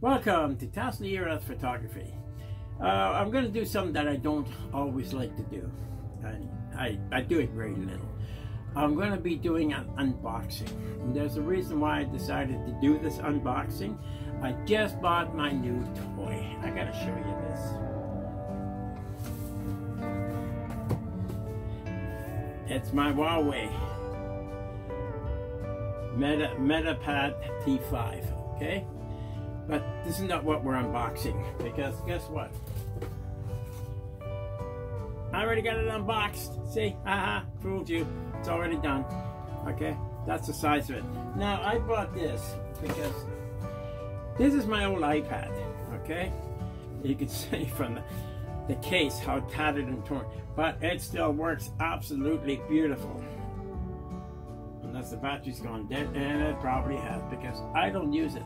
Welcome to Tasli Era Photography. I'm going to do something that I don't always like to do, and I do it very little. I'm going to be doing an unboxing, and there's a reason why I decided to do this unboxing. I just bought my new toy. I got to show you this. It's my Huawei MetaPad T5, okay? But this is not what we're unboxing, because guess what? I already got it unboxed. See? Haha, fooled you. It's already done. Okay? That's the size of it. Now, I bought this because this is my old iPad, okay? You can see from the case how tattered and torn, but it still works absolutely beautiful. Unless the battery's gone dead, and it probably has, because I don't use it.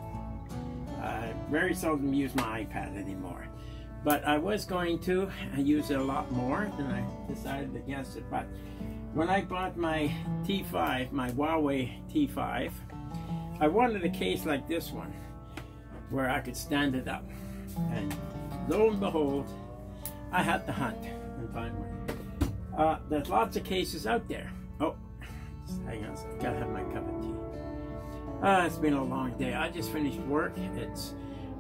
I very seldom use my iPad anymore, but I was going to use it a lot more, and I decided against it. But when I bought my T5, my Huawei T5, I wanted a case like this one where I could stand it up, and lo and behold, I had to hunt and find one. There's lots of cases out there. Oh, hang on a second, gotta have my cup of tea. It's been a long day. I just finished work. It's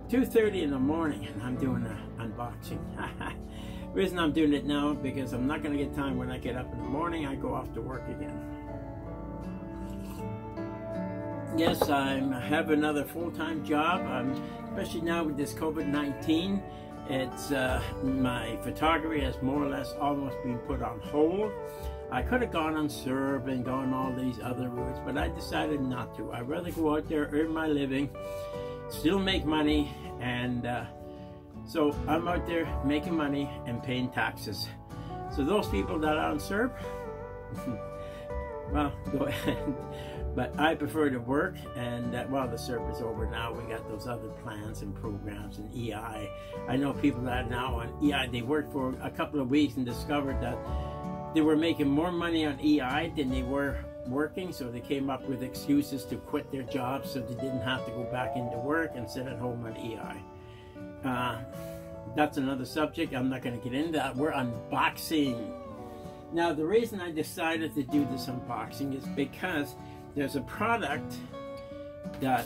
2:30 in the morning and I'm doing an unboxing. The reason I'm doing it now because I'm not going to get time when I get up in the morning. I go off to work again. Yes, I have another full-time job, especially now with this COVID-19. It's my photography has more or less almost been put on hold. I could have gone on Serve and gone all these other routes, but I decided not to. I'd rather go out there, earn my living, still make money, and so I'm out there making money and paying taxes. So those people that are on Serve, well, go ahead. But I prefer to work, and while the Serve is over now, we got those other plans and programs and EI. I know people that are now on EI, they worked for a couple of weeks and discovered that they were making more money on EI than they were working, so they came up with excuses to quit their jobs so they didn't have to go back into work and sit at home on EI. That's another subject. I'm not going to get into that. We're unboxing. Now, the reason I decided to do this unboxing is because there's a product that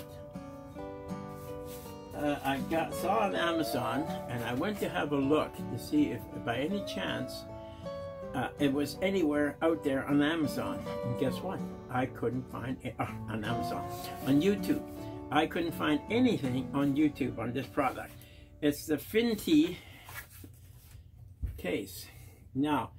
I saw on Amazon, and I went to have a look to see if by any chance it was anywhere out there on Amazon. And guess what? I couldn't find it on Amazon. On YouTube, I couldn't find anything on YouTube on this product. It's the Finti case. Now,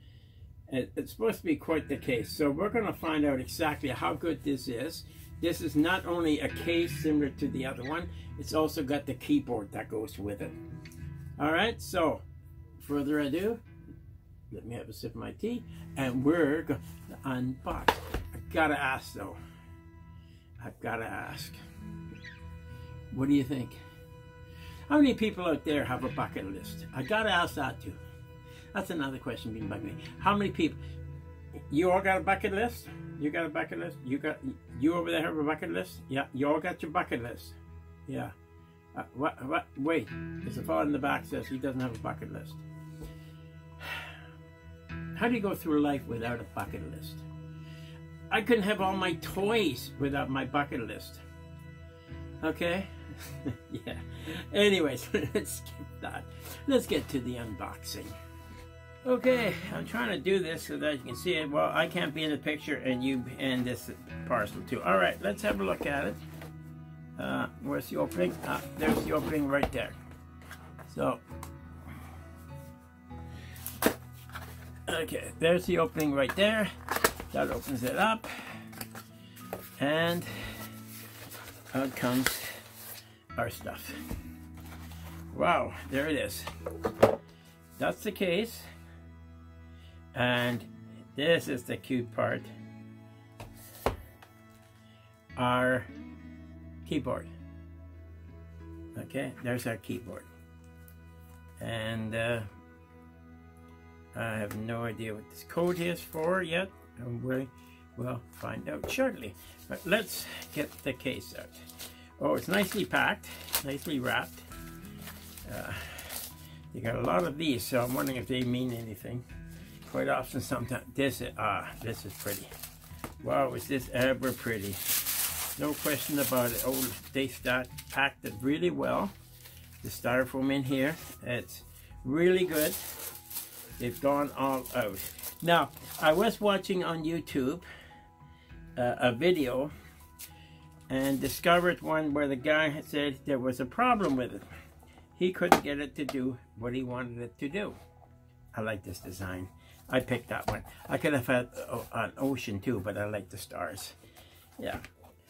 it's supposed to be quite the case. So we're going to find out exactly how good this is. This is not only a case similar to the other one, it's also got the keyboard that goes with it. All right, so further ado, let me have a sip of my tea, and we're going to unbox. I've got to ask, though. I've got to ask. What do you think? How many people out there have a bucket list? I got to ask that, too. That's another question being bugging me. How many people? You all got a bucket list? You got a bucket list? You over there have a bucket list? Yeah, you all got your bucket list. Yeah. What? Wait. There's a fellow in the back says he doesn't have a bucket list. How do you go through life without a bucket list? I couldn't have all my toys without my bucket list. Okay? Yeah. Anyways, let's skip that. Let's get to the unboxing. Okay, I'm trying to do this so that you can see it. Well, I can't be in the picture, and you and this parcel too. All right, let's have a look at it. Where's the opening? There's the opening right there. So, okay, there's the opening right there. That opens it up, and out comes our stuff. Wow, there it is. That's the case, and this is the cute part. Our keyboard. Okay, there's our keyboard, and I have no idea what this code is for yet, and we will find out shortly. But let's get the case out. Oh, it's nicely packed, nicely wrapped. You got a lot of these, so I'm wondering if they mean anything. Quite often, sometimes this is pretty. Wow, is this ever pretty? No question about it. Oh, they packed it really well. The styrofoam in here, it's really good. They've gone all out. Now, I was watching on YouTube a video and discovered one where the guy had said there was a problem with it. He couldn't get it to do what he wanted it to do. I like this design. I picked that one. I could have had an ocean too, but I like the stars. Yeah.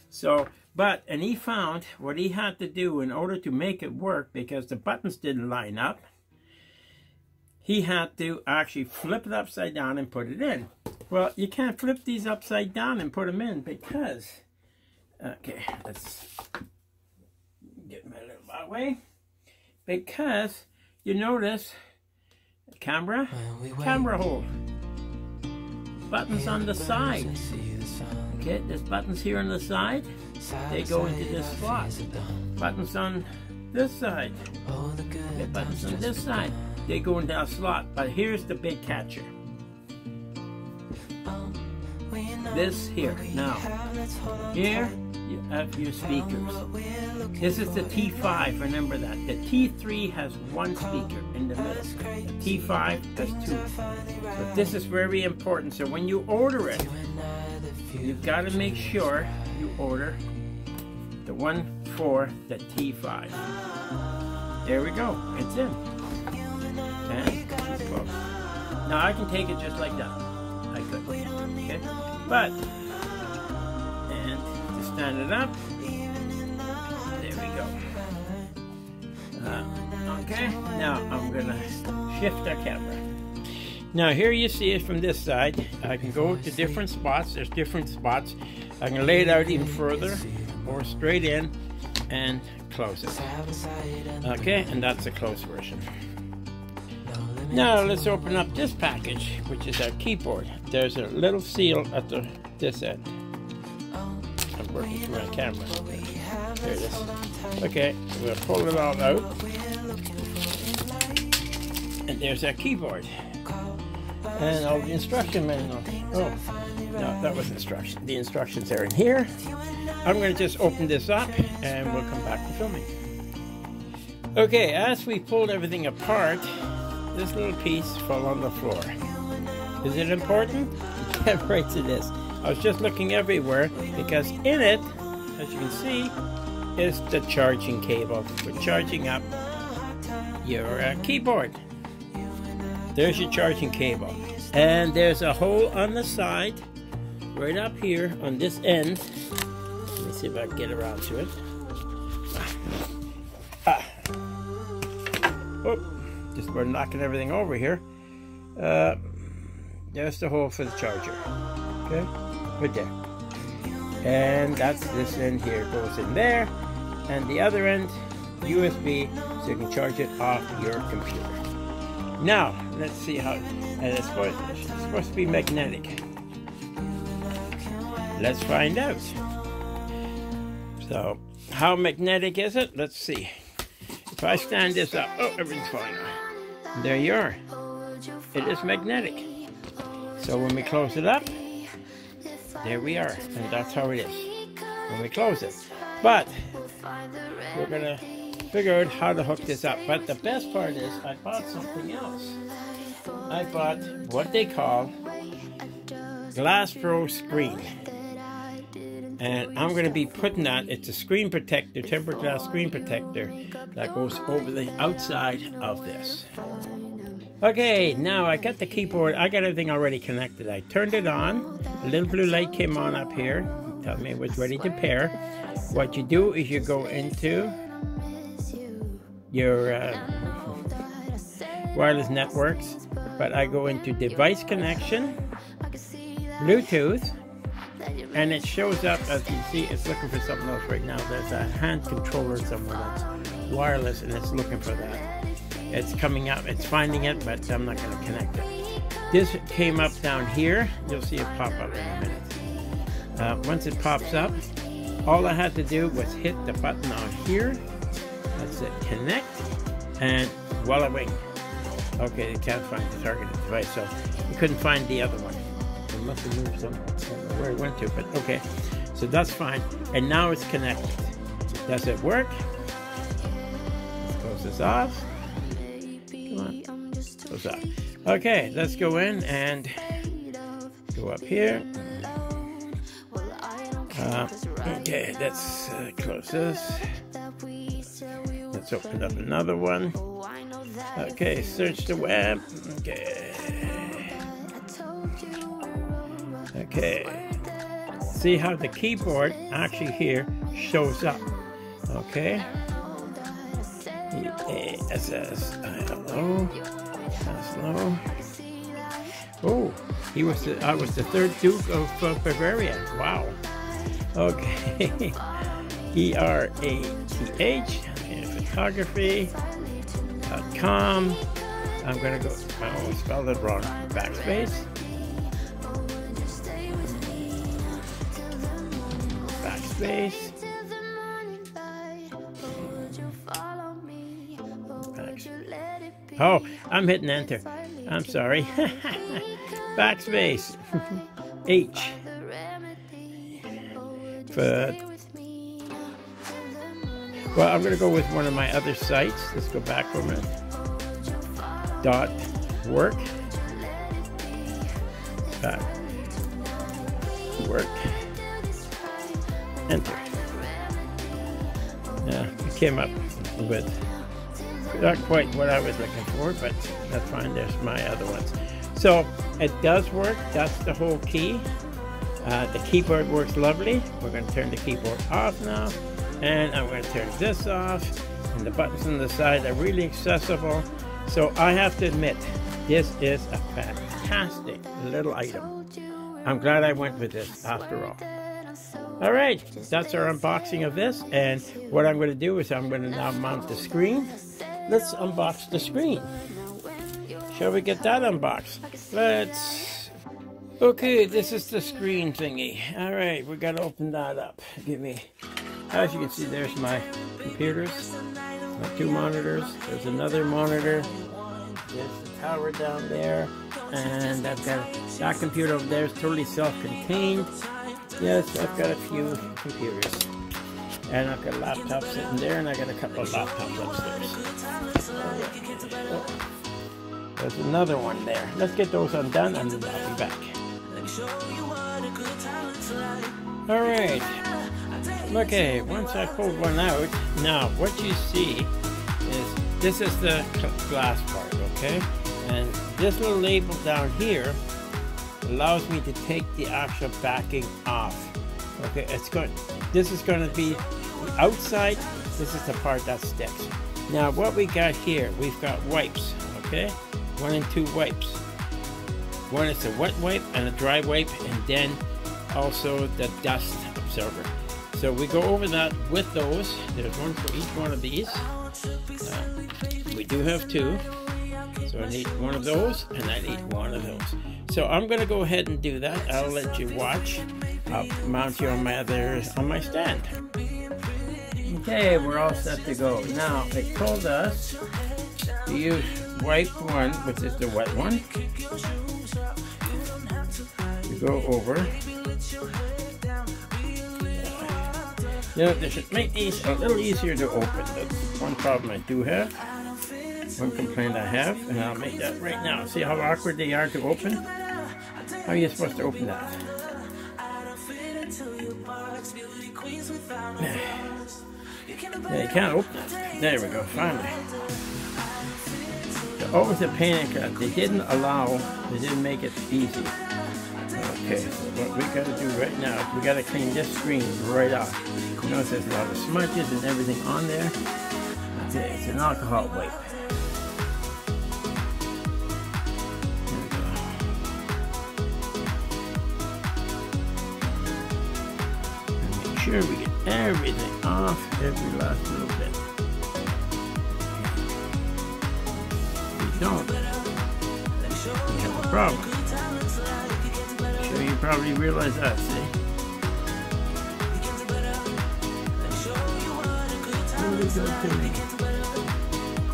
So, and he found what he had to do in order to make it work, because the buttons didn't line up, he had to actually flip it upside down and put it in. Well, you can't flip these upside down and put them in because, okay, let's get my little that way. Because you notice camera hole, buttons on the side. Okay, there's buttons here on the side. They go into this slot. Buttons on this side. Okay, buttons on this side. They go into a slot. But here's the big catcher. This here. Now, here you have your speakers. This is the T5, remember that. The T3 has one speaker in the middle. The T5 has two. But this is very important. So when you order it, you've got to make sure you order the one for the T5. There we go. It's in. And it's close. Now I can take it just like that. I could. Okay? But, and to stand it up, there we go. Okay, now I'm gonna shift our camera. Now here you see it from this side. I can go to different spots. There's different spots. I can lay it out even further, or straight in and close it. Okay, and that's the closed version. Now let's open up this package, which is our keyboard. There's a little seal at this end. I'm working through my camera. There it is. Okay, I'm going to pull it all out. And there's our keyboard. And all the instruction manual. Oh, no, that was instruction. The instructions are in here. I'm going to just open this up and we'll come back to filming. Okay, as we pulled everything apart, this little piece fell on the floor. Is it important? Yeah, right, it is. I was just looking everywhere because in it, as you can see, is the charging cable for charging up your keyboard. There's your charging cable. And there's a hole on the side, right up here on this end. Let me see if I can get around to it. Oh. Just we're knocking everything over here. There's the hole for the charger. Okay, right there. And that's this end here. It goes in there. And the other end, USB, so you can charge it off your computer. Now, let's see how, and it's supposed to be magnetic. Let's find out. So, how magnetic is it? Let's see. If I stand this up, oh, everything's falling off. There you are. It is magnetic. So when we close it up, there we are. And that's how it is when we close it. But we're going to figure out how to hook this up. But the best part is I bought something else. I bought what they call GlassPro screen. And I'm going to be putting that, it's a screen protector, tempered glass screen protector that goes over the outside of this. Okay, now I got the keyboard, I got everything already connected. I turned it on, a little blue light came on up here, told me it was ready to pair. What you do is you go into your wireless networks, but I go into device connection, Bluetooth, and it shows up, as you see, it's looking for something else right now. There's a hand controller somewhere that's wireless and it's looking for that. It's coming up, it's finding it, but I'm not going to connect it. This came up down here. You'll see it pop up in a minute. Once it pops up, all I had to do was hit the button on here. That's it, connect, and voila wing. Okay, they can't find the targeted device, so we couldn't find the other one. It must have moved some, I don't know where it went to, but okay. So that's fine, and now it's connected. Does it work? Let's close this off. Come on, close off. Okay, let's go in and go up here. Okay, let's close this. Let's open up another one. Okay, search the web. Okay. Okay. See how the keyboard actually here shows up. Okay. E-A-S-S-I-L-O. Slow. Oh, I was the third Duke of Bavaria. Wow. Okay. E-R-A-T-H. Photography.com. I'm gonna go. Oh, I spelled it wrong. Backspace. Backspace. Oh, I'm hitting enter. I'm sorry. Backspace. H. But, well, I'm going to go with one of my other sites. Let's go back for a minute. .work. Work. Enter. Yeah, it came up with not quite what I was looking for, but that's fine. There's my other ones. So it does work. That's the whole key. The keyboard works lovely. We're going to turn the keyboard off now, and I'm going to turn this off. And the buttons on the side are really accessible. So I have to admit, this is a fantastic little item. I'm glad I went with this after all. All right, that's our unboxing of this, and what I'm going to do is I'm going to now mount the screen. Let's unbox the screen. Shall we get that unboxed? Let's. Okay, this is the screen thingy. All right, we got to open that up. Give me. As you can see, there's my computers, my two monitors. There's another monitor. There's the tower down there, and I've got that computer over there is totally self-contained. Yes, I've got a few computers, and I've got a laptop sitting there, and I got a couple of laptops upstairs. Oh, there's another one there. Let's get those undone, and then I'll be back. All right. Okay, once I pulled one out, now what you see is this is the glass part, okay? And this little label down here allows me to take the actual backing off. Okay, this is going to be the outside. This is the part that sticks. Now what we got here, we've got wipes, okay? 1 and 2 wipes. One is a wet wipe and a dry wipe, and then also the dust absorber. So we go over that with those. There's one for each one of these. We do have 2. So I need one of those, and I need one of those. So I'm going to go ahead and do that. I'll let you watch. I'll mount you on my stand. Okay, we're all set to go. Now, it told us to use wipe 1, which is the wet one. You go over. You know, this should make these a little easier to open. That's one problem I do have. One complaint I have, and I'll make that right now. See how awkward they are to open? How are you supposed to open that? Yeah, you can't open it. There we go, finally. They're always a pain in the ass. They didn't make it easy. Okay, so what we got to do right now is we got to clean this screen right off. You notice there's a lot of smudges and everything on there. Okay, it's an alcohol wipe. Sure we get everything off, every last little bit. If we don't, we have a problem. Sure you probably realize that, see? really good to me.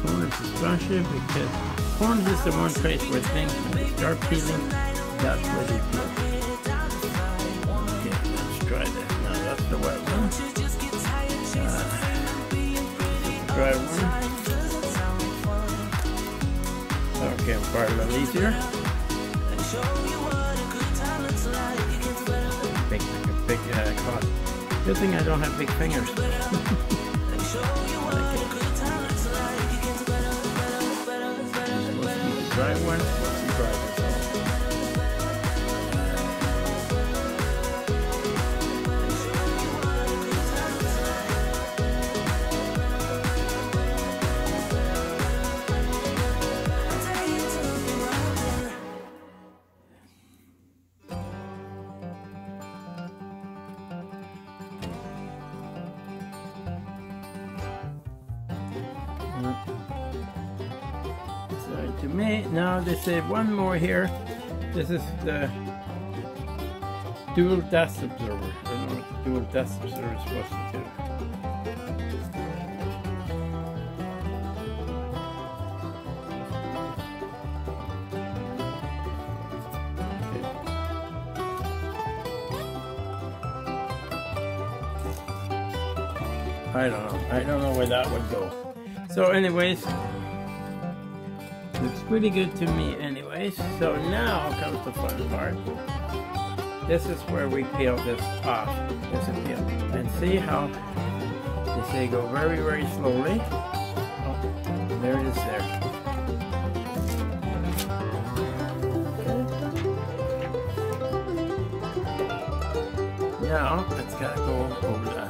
Corners especially, because corners is the one place where things, when they start peeling, that's where they peel. Okay, let's try that. Now that's the wet one. The dry one. Okay, part a little easier. Big cost. Good thing I don't have big fingers. Dry one. Dry this to me. Now they say one more here. This is the dual dust absorber. I don't know what the dual dust absorber is supposed to do. I don't know. I don't know where that would go. So anyways, looks pretty good to me anyways. So now comes the fun part. This is where we peel this off. This is peel. And see how they say go very, very slowly. Oh, there it is there. Now it's gotta go over that.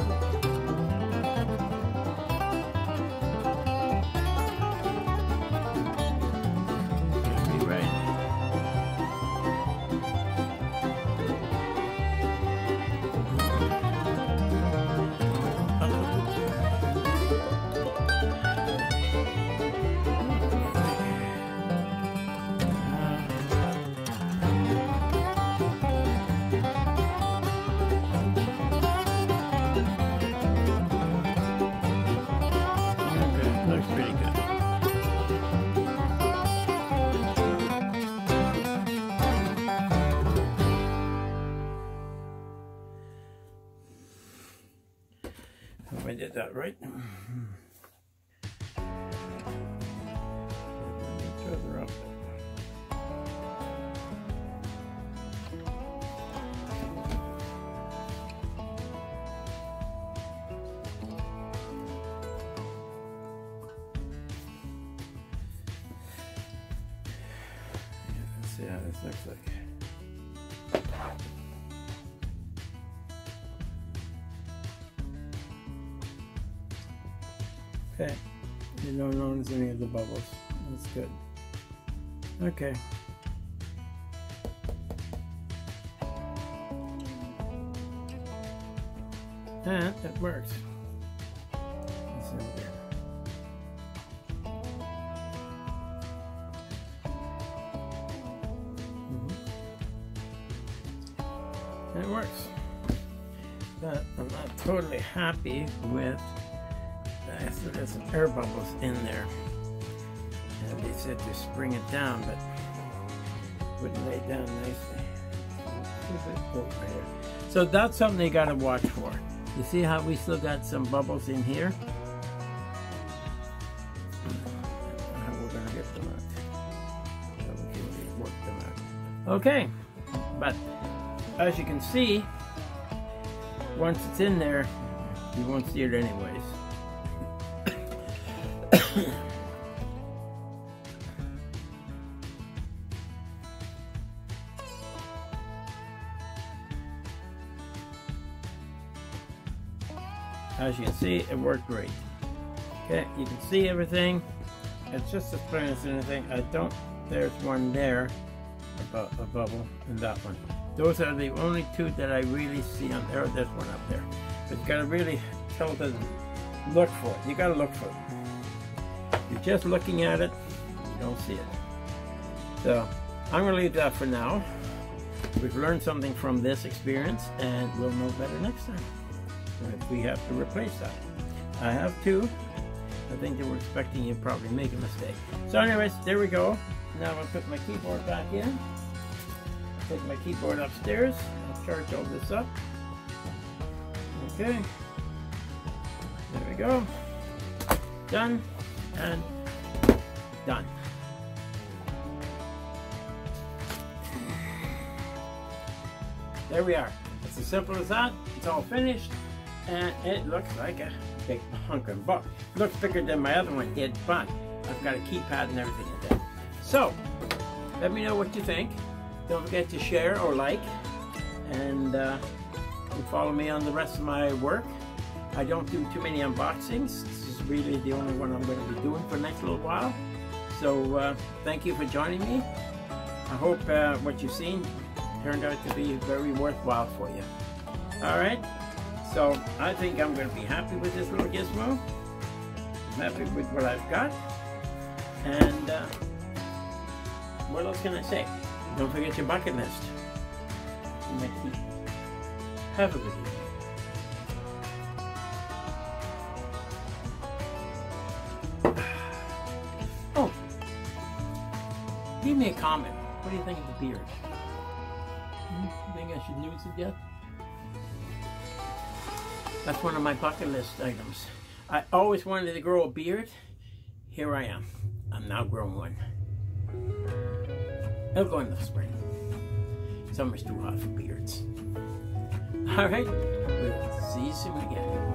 I did that right. Further up. Let's see how this looks like. Okay, you don't notice any of the bubbles. That's good. Okay. And it works. Let's see here. It works. But I'm not totally happy with so there's some air bubbles in there, and they said to spring it down, but it wouldn't lay down nicely. Right here. So that's something you got to watch for. You see how we still got some bubbles in here? How we're going to get them out. So we can work them out. Okay, but as you can see, once it's in there, you won't see it anyways. As you can see, it worked great. Okay, you can see everything. It's just as plain as anything. There's one there, a bubble, and that one. Those are the only two that I really see on there. There's one up there. But you gotta really tell them, look for it. You gotta look for it. If you're just looking at it, you don't see it. So, I'm gonna leave that for now. We've learned something from this experience, and we'll know better next time if we have to replace that. I have two. I think they were expecting you to probably make a mistake. So anyways, there we go. Now I'll put my keyboard back in. Put my keyboard upstairs. I'll charge all this up. Okay. There we go. Done and done. There we are. It's as simple as that. It's all finished, and it looks like a big hunk of buck. Looks bigger than my other one did, but I've got a keypad and everything in there. So, let me know what you think. Don't forget to share or like, and follow me on the rest of my work. I don't do too many unboxings. This is really the only one I'm going to be doing for the next little while. So, thank you for joining me. I hope what you've seen turned out to be very worthwhile for you. Alright, so I think I'm going to be happy with this little gizmo. I'm happy with what I've got. And what else can I say? Don't forget your bucket list. Have a good evening. Oh, leave me a comment. What do you think of the beard? Think I should lose it yet? That's one of my bucket list items. I always wanted to grow a beard. Here I am. I'm now growing one. It'll go in the spring. Summer's too hot for beards. Alright, we'll see you soon again.